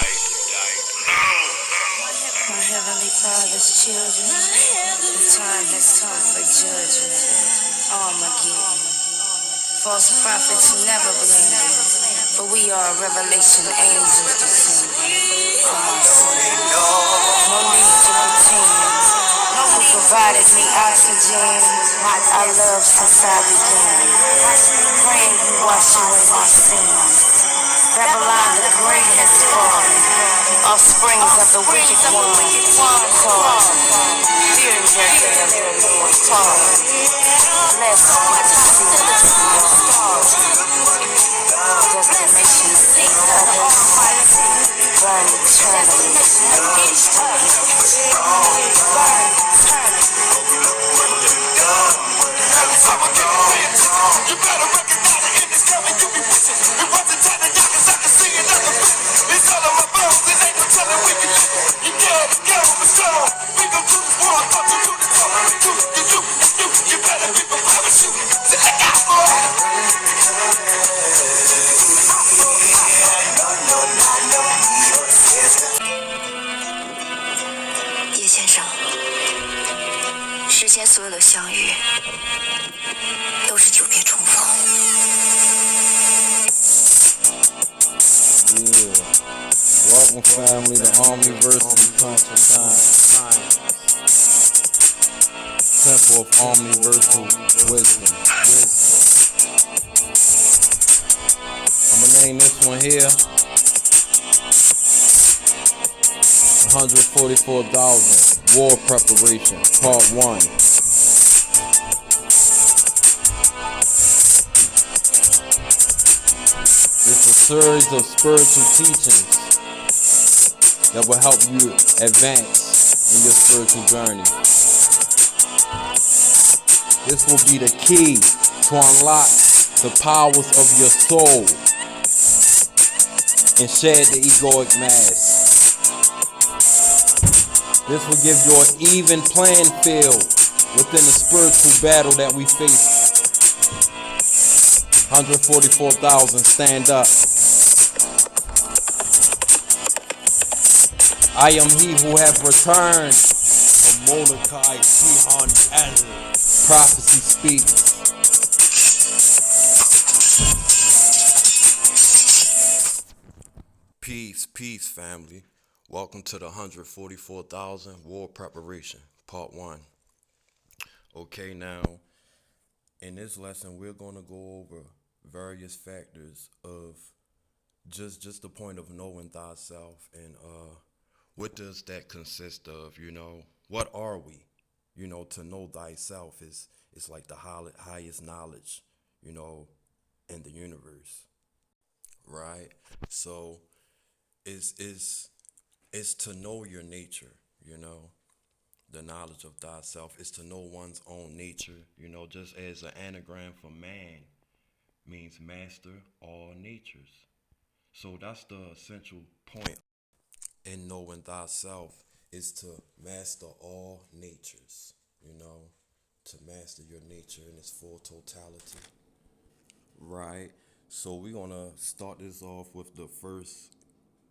My heavenly Father's children, the time has come for judgment. Armageddon. False prophets never blended, but we are revelation angels descending from our sin. No need to pretend. Who provided me oxygen, I love since I began. Praying you wash away my sins. Babylon the great has fallen. Offsprings of the wicked one. Cause fearing the day of your Lord's calling. Blessed with the seed. Destination seek others. Burn eternally. You better recognize it in this coming, you be wishing. It wasn't time to knock us, I can see another vision. It's all of my bones, it ain't no telling we can live. You dead, go, but strong. We gon' do this war, I thought you knew this all. You better be prepared to shoot. Say, I got more. 叶先生，世间所有的相遇，都是久别重逢。Welcome, family, to Omniversity Time. Temple of Omniversal Wisdom. I'm gonna name this one here 144,000 War Preparation, Part 1. It's a series of spiritual teachings that will help you advance in your spiritual journey. This will be the key to unlock the powers of your soul and shed the egoic mask. This will give you an even playing field within the spiritual battle that we face. 144,000, stand up. I am he who have returned from Mordecai Shihan El. Prophecy speaks. Peace, family. Welcome to the 144,000 War Preparation, Part 1. Okay, now, in this lesson, we're going to go over various factors of just the point of knowing thyself and what does that consist of, what are we? To know thyself is like the highest knowledge, in the universe, right? So is to know your nature, the knowledge of thyself is to know one's own nature, just as an anagram for man means master all natures. So that's the essential point in knowing thyself is to master all natures, to master your nature in its full totality, right? So we're going to start this off with the first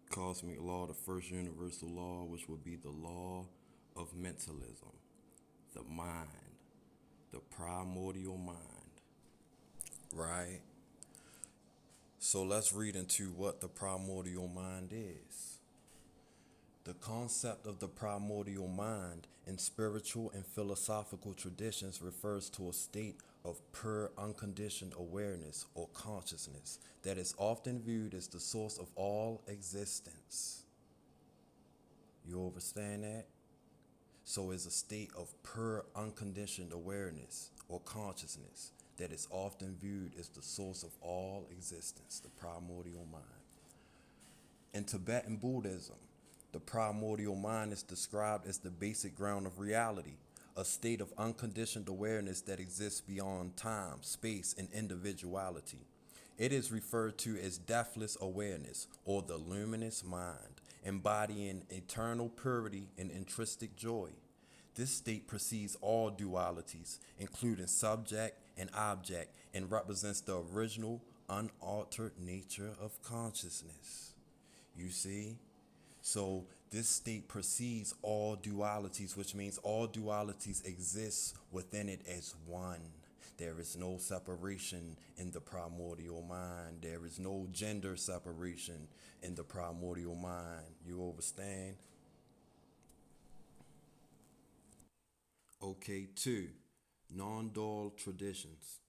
cosmic law, the first universal law, which would be the law of mentalism, the mind, the primordial mind, right? So let's read into what the primordial mind is. The concept of the primordial mind in spiritual and philosophical traditions refers to a state of pure unconditioned awareness or consciousness that is often viewed as the source of all existence. You understand that? So it's a state of pure unconditioned awareness or consciousness that is often viewed as the source of all existence, the primordial mind. In Tibetan Buddhism, the primordial mind is described as the basic ground of reality, a state of unconditioned awareness that exists beyond time, space, and individuality. It is referred to as deathless awareness or the luminous mind, embodying eternal purity and intrinsic joy. This state precedes all dualities, including subject and object, and represents the original, unaltered nature of consciousness. You see, So this state perceives all dualities, which means all dualities exist within it as one. There is no separation in the primordial mind. There is no gender separation in the primordial mind. You understand? Okay, two, non-dual traditions.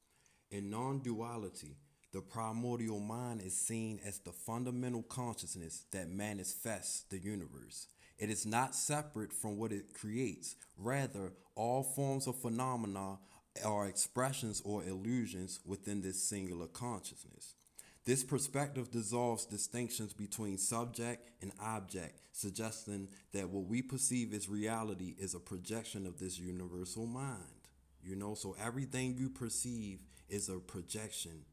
In non-duality, the primordial mind is seen as the fundamental consciousness that manifests the universe. It is not separate from what it creates. Rather, all forms of phenomena are expressions or illusions within this singular consciousness. This perspective dissolves distinctions between subject and object, suggesting that what we perceive as reality is a projection of this universal mind. So everything you perceive is a projection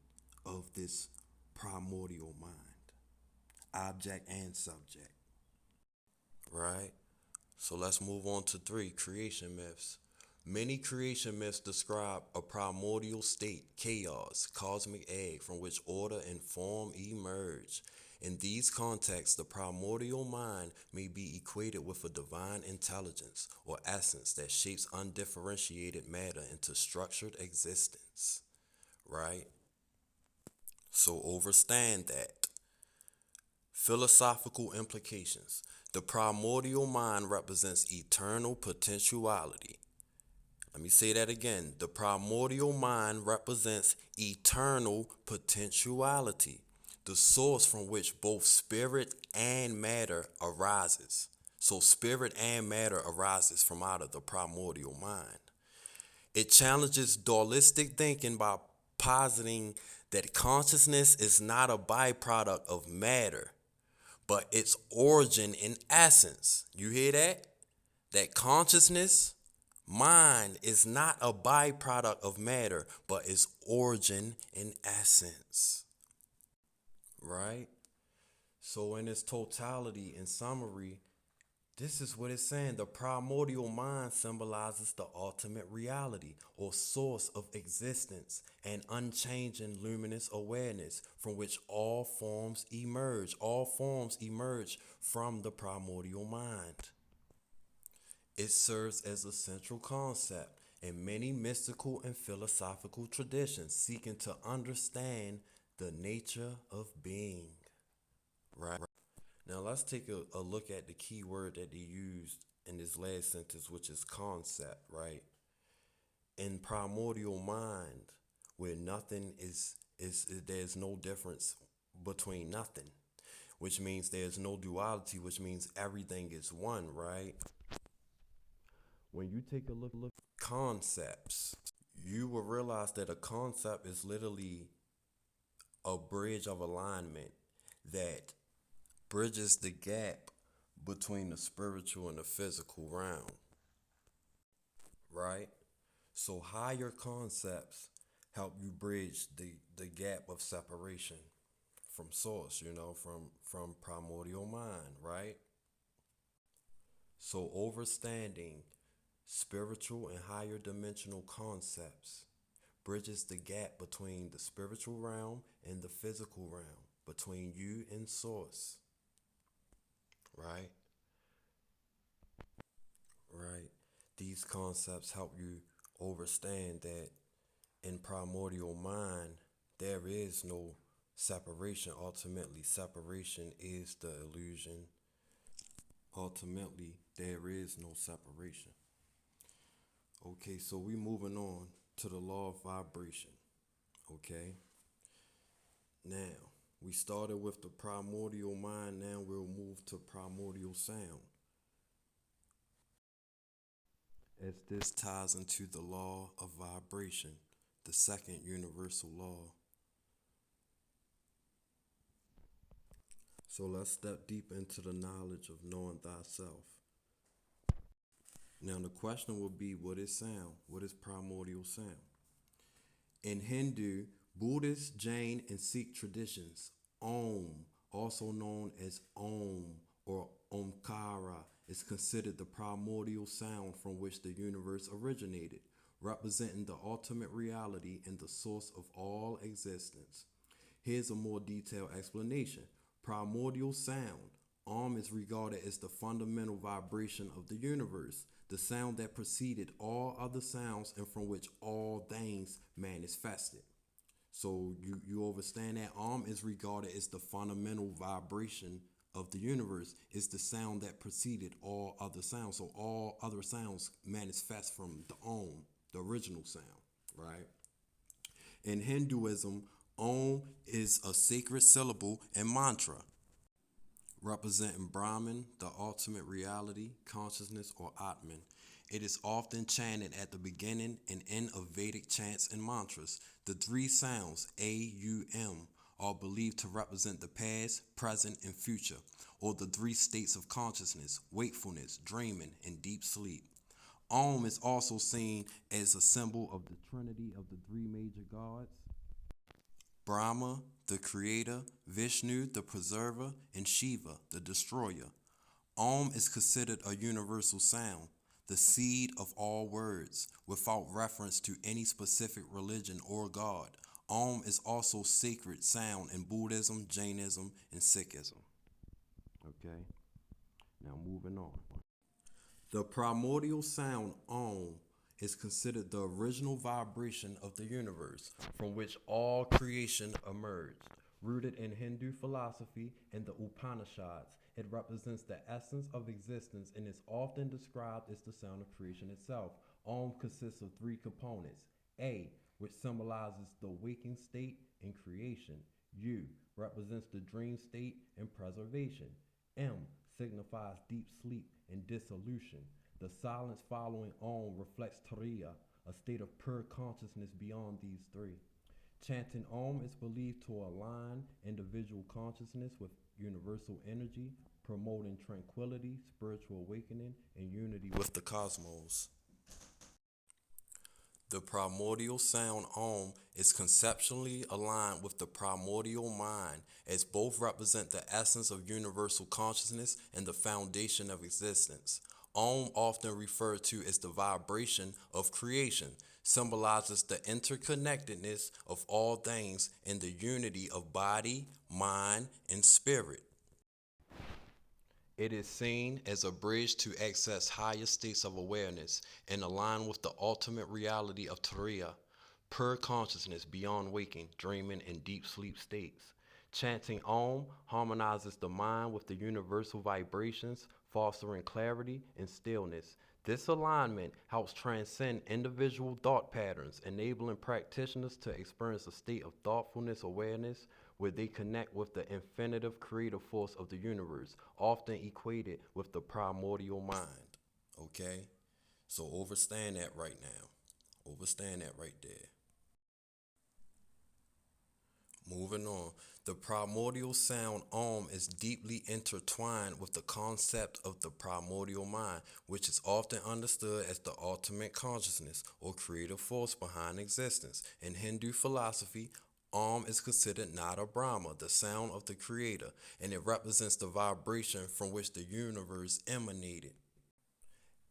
of this primordial mind, object and subject. Right? So let's move on to three, creation myths. Many creation myths describe a primordial state, chaos, cosmic egg from which order and form emerge. In these contexts, the primordial mind may be equated with a divine intelligence or essence that shapes undifferentiated matter into structured existence. Right? So understand that. Philosophical implications. The primordial mind represents eternal potentiality. Let me say that again. The primordial mind represents eternal potentiality, the source from which both spirit and matter arises. So spirit and matter arises from out of the primordial mind. It challenges dualistic thinking by positing that consciousness is not a byproduct of matter, but its origin in essence. You hear that? That consciousness, mind, is not a byproduct of matter, but its origin in essence. Right? So, in its totality, in summary, this is what it's saying. The primordial mind symbolizes the ultimate reality or source of existence and unchanging luminous awareness from which all forms emerge. All forms emerge from the primordial mind. It serves as a central concept in many mystical and philosophical traditions seeking to understand the nature of being. Right? Now let's take a look at the key word that they used in this last sentence, which is concept, right? In primordial mind, where nothing is there's no difference between nothing, which means there's no duality, which means everything is one, right? When you take a look at concepts, you will realize that a concept is literally a bridge of alignment that bridges the gap between the spiritual and the physical realm, right? So higher concepts help you bridge the gap of separation from source, from primordial mind, right? So overstanding spiritual and higher dimensional concepts bridges the gap between the spiritual realm and the physical realm, between you and source, right? Right. These concepts help you understand that in primordial mind, there is no separation. Ultimately, separation is the illusion. Ultimately, there is no separation. Okay, so we moving on to the law of vibration. Okay. Now, we started with the primordial mind. Now we'll move to primordial sound, as this ties into the law of vibration, the second universal law. So let's step deep into the knowledge of knowing thyself. Now, the question will be, what is sound? What is primordial sound? In Hindu, Buddhist, Jain, and Sikh traditions, Om, also known as Om or Omkara, is considered the primordial sound from which the universe originated, representing the ultimate reality and the source of all existence. Here's a more detailed explanation. Primordial sound, Is regarded as the fundamental vibration of the universe, the sound that preceded all other sounds and from which all things manifested. So you understand that is regarded as the fundamental vibration of the universe, is the sound that preceded all other sounds. So all other sounds manifest from the the original sound, right? In Hinduism, Om is a sacred syllable and mantra representing Brahman, the ultimate reality, consciousness, or Atman. It is often chanted at the beginning and end of Vedic chants and mantras. The three sounds, A, U, M, are believed to represent the past, present, and future, or the three states of consciousness, wakefulness, dreaming, and deep sleep. Om is also seen as a symbol of the trinity of the three major gods: Brahma, the creator; Vishnu, the preserver; and Shiva, the destroyer. Om is considered a universal sound, the seed of all words, without reference to any specific religion or god. Om is also sacred sound in Buddhism, Jainism, and Sikhism. Okay, now moving on. The primordial sound Om is considered the original vibration of the universe from which all creation emerged. Rooted in Hindu philosophy and the Upanishads, it represents the essence of existence and is often described as the sound of creation itself. Om consists of three components: A, which symbolizes the waking state and creation; U represents the dream state and preservation; M signifies deep sleep and dissolution. The silence following Om reflects Turiya, a state of pure consciousness beyond these three. Chanting Om is believed to align individual consciousness with universal energy, promoting tranquility, spiritual awakening, and unity with the cosmos. The primordial sound Om is conceptually aligned with the primordial mind, as both represent the essence of universal consciousness and the foundation of existence. Om, often referred to as the vibration of creation, symbolizes the interconnectedness of all things and the unity of body, mind, and spirit. It is seen as a bridge to access higher states of awareness and align with the ultimate reality of Turiya, pure consciousness beyond waking, dreaming, and deep sleep states. Chanting Om harmonizes the mind with the universal vibrations, fostering clarity and stillness. This alignment helps transcend individual thought patterns, enabling practitioners to experience a state of thoughtfulness awareness where they connect with the infinitive creative force of the universe, often equated with the primordial mind. Okay? So overstand that right now. Overstand that right there. Moving on. The primordial sound Om is deeply intertwined with the concept of the primordial mind, which is often understood as the ultimate consciousness or creative force behind existence. In Hindu philosophy, Om is considered Nada Brahma, the sound of the creator, and it represents the vibration from which the universe emanated.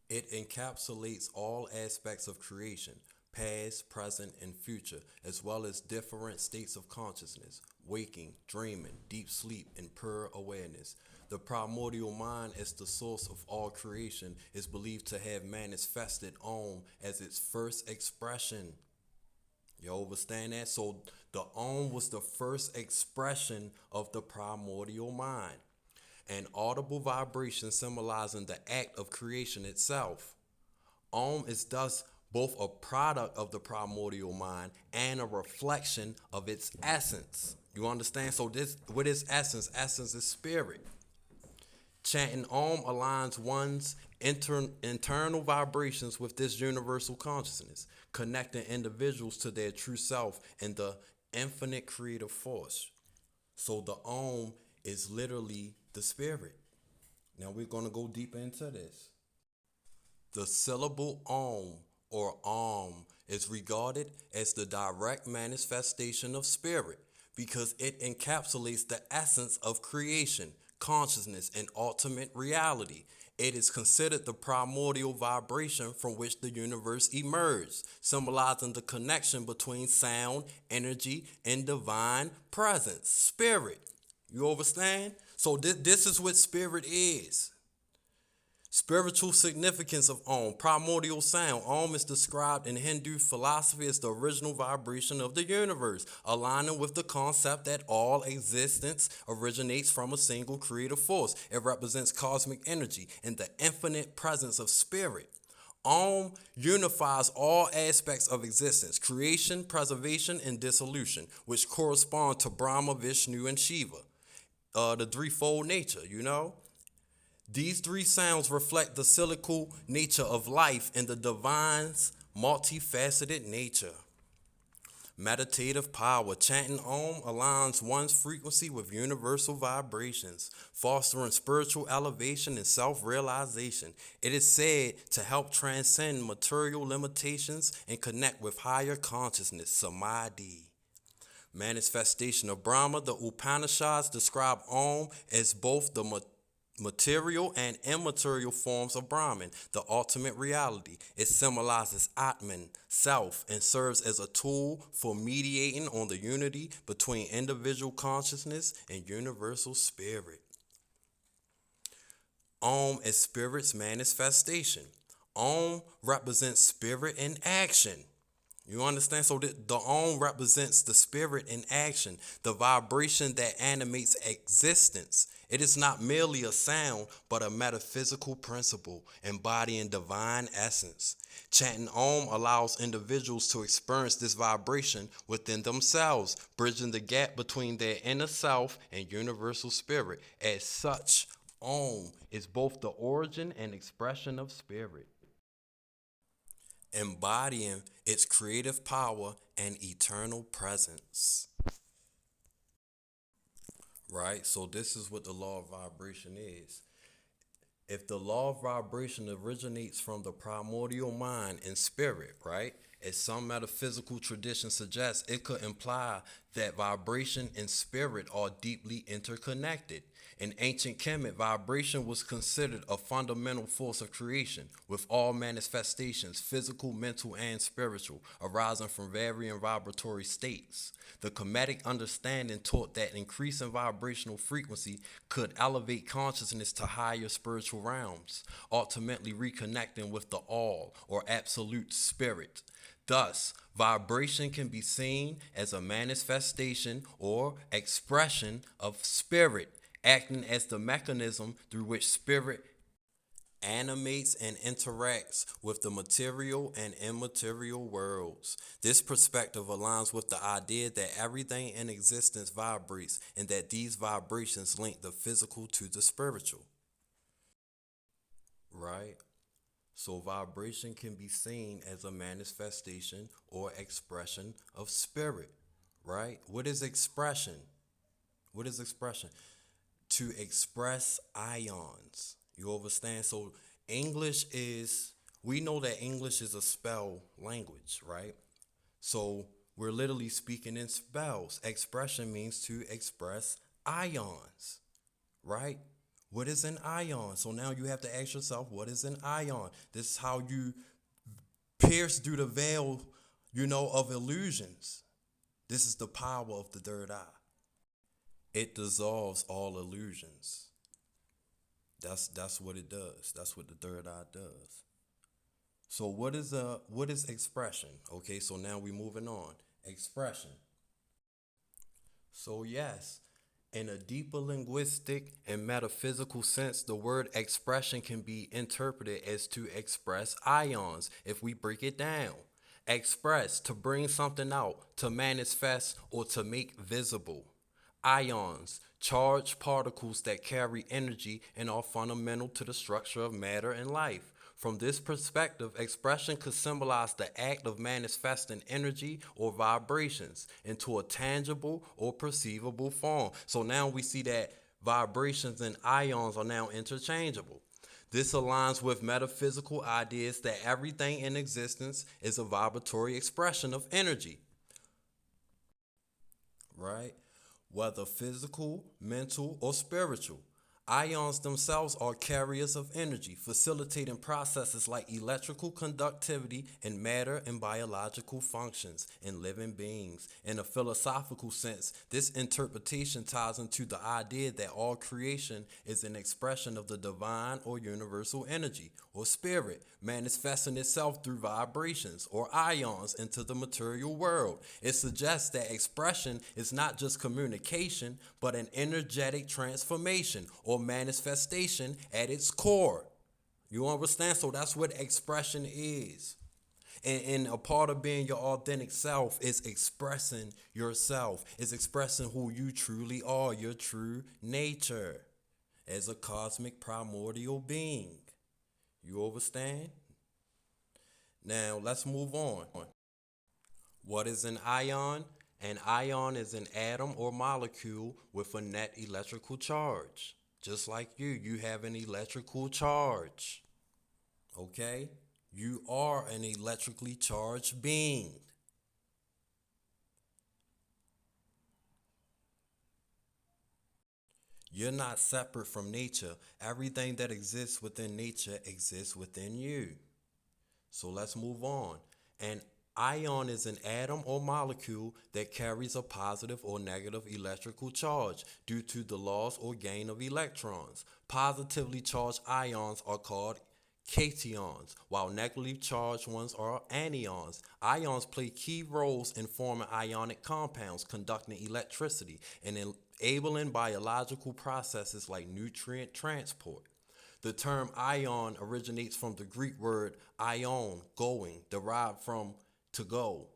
It encapsulates all aspects of creation, past, present, and future, as well as different states of consciousness: waking, dreaming, deep sleep, and pure awareness. The primordial mind, as the source of all creation, is believed to have manifested Om as its first expression. You understand that? So the Om was the first expression of the primordial mind, an audible vibration symbolizing the act of creation itself. Om is thus both a product of the primordial mind and a reflection of its essence. You understand? So this, what is essence? Essence is spirit. Chanting Om aligns one's internal vibrations with this universal consciousness, connecting individuals to their true self and the infinite creative force. So the Om is literally the spirit. Now we're going to go deeper into this. The syllable Om or Om is regarded as the direct manifestation of spirit because it encapsulates the essence of creation, consciousness, and ultimate reality. It is considered the primordial vibration from which the universe emerged, symbolizing the connection between sound, energy, and divine presence, spirit. You understand? So this is what spirit is. Spiritual significance of Om, primordial sound. Om is described in Hindu philosophy as the original vibration of the universe, aligning with the concept that all existence originates from a single creative force. It represents cosmic energy and the infinite presence of spirit. Om unifies all aspects of existence, creation, preservation, and dissolution, which correspond to Brahma, Vishnu, and Shiva, the threefold nature. These three sounds reflect the cyclical nature of life and the divine's multifaceted nature. Meditative power. Chanting Om aligns one's frequency with universal vibrations, fostering spiritual elevation and self realization. It is said to help transcend material limitations and connect with higher consciousness, Samadhi. Manifestation of Brahma. The Upanishads describe Om as both the material and immaterial forms of Brahman, the ultimate reality. It symbolizes Atman, self, and serves as a tool for mediating on the unity between individual consciousness and universal spirit. Om is spirit's manifestation. Om represents spirit in action. You understand? So the Om represents the spirit in action, the vibration that animates existence. It is not merely a sound, but a metaphysical principle embodying divine essence. Chanting Om allows individuals to experience this vibration within themselves, bridging the gap between their inner self and universal spirit. As such, Om is both the origin and expression of spirit, embodying its creative power and eternal presence. Right? So, this is what the law of vibration is. If the law of vibration originates from the primordial mind and spirit, right? As some metaphysical traditions suggest, it could imply that vibration and spirit are deeply interconnected. In ancient Kemet, vibration was considered a fundamental force of creation, with all manifestations, physical, mental, and spiritual, arising from varying vibratory states. The Kemetic understanding taught that increasing vibrational frequency could elevate consciousness to higher spiritual realms, ultimately reconnecting with the all, or absolute spirit. Thus, vibration can be seen as a manifestation or expression of spirit, acting as the mechanism through which spirit animates and interacts with the material and immaterial worlds. This perspective aligns with the idea that everything in existence vibrates and that these vibrations link the physical to the spiritual. Right? So, vibration can be seen as a manifestation or expression of spirit. Right? What is expression? What is expression? To express ions. You understand? So we know that English is a spell language, right? So we're literally speaking in spells. Expression means to express ions, right? What is an ion? So now you have to ask yourself, what is an ion? This is how you pierce through the veil, of illusions. This is the power of the third eye. It dissolves all illusions. That's what it does. That's what the third eye does. So what is expression? Okay, so now we're moving on. Expression. So yes, in a deeper linguistic and metaphysical sense, the word expression can be interpreted as to express ions if we break it down. Express, to bring something out, to manifest, or to make visible. Ions, charged particles that carry energy and are fundamental to the structure of matter and life. From this perspective, expression could symbolize the act of manifesting energy or vibrations into a tangible or perceivable form. So now we see that vibrations and ions are now interchangeable. This aligns with metaphysical ideas that everything in existence is a vibratory expression of energy, right? Whether physical, mental, or spiritual. Ions themselves are carriers of energy, facilitating processes like electrical conductivity in matter and biological functions in living beings. In a philosophical sense, this interpretation ties into the idea that all creation is an expression of the divine or universal energy or spirit manifesting itself through vibrations or ions into the material world. It suggests that expression is not just communication, but an energetic transformation or manifestation at its core. You understand? So that's what expression is. And a part of being your authentic self is expressing yourself, is expressing who you truly are, your true nature as a cosmic primordial being. You understand? Now let's move on. What is an ion? An ion is an atom or molecule with a net electrical charge. Just like you have an electrical charge. Okay? You are an electrically charged being. You're not separate from nature. Everything that exists within nature exists within you. So let's move on. An ion is an atom or molecule that carries a positive or negative electrical charge due to the loss or gain of electrons. Positively charged ions are called cations, while negatively charged ones are anions. Ions play key roles in forming ionic compounds, conducting electricity, and enabling biological processes like nutrient transport. The term ion originates from the Greek word ion, going, derived from to go.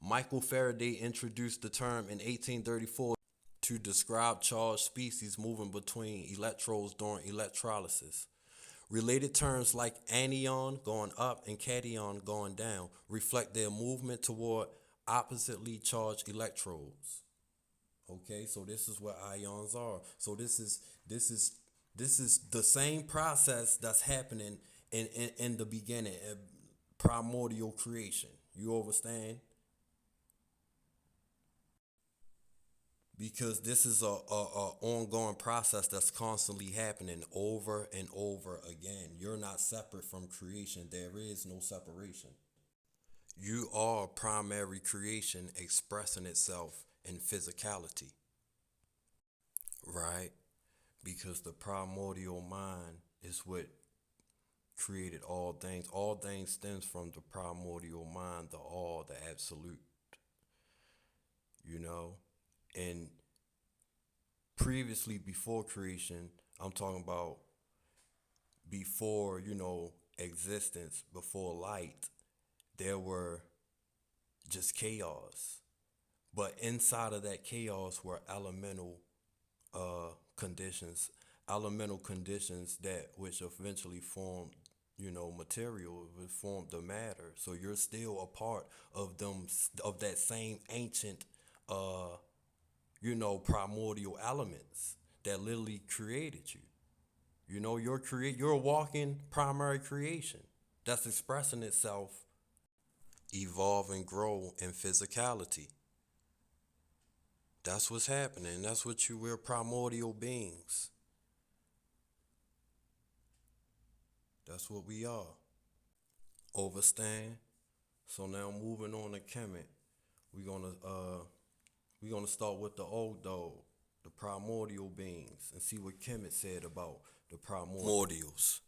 Michael Faraday introduced the term in 1834 to describe charged species moving between electrodes during electrolysis. Related terms like anion going up and cation going down reflect their movement toward oppositely charged electrodes. Okay, so this is what ions are. So this is the same process that's happening in the beginning, primordial creation. You understand? Because this is a ongoing process that's constantly happening over and over again. You're not separate from creation. There is no separation. You are primary creation expressing itself in physicality, right? Because the primordial mind is what created all things. All things stems from the primordial mind, the all, the absolute, you know? And previously, before creation, I'm talking about before, existence, before light, there were just chaos. But inside of that chaos were conditions, elemental conditions that which eventually formed, material, it formed the matter. So you're still a part of them, of that same ancient, uh, primordial elements that literally created you. You're a walking primary creation that's expressing itself, evolve and grow in physicality. That's what's happening. That's what we're primordial beings. That's what we are. Overstand. So now moving on to Kemet, we're gonna start with the old dog, the primordial beings, and see what Kemet said about the primordials.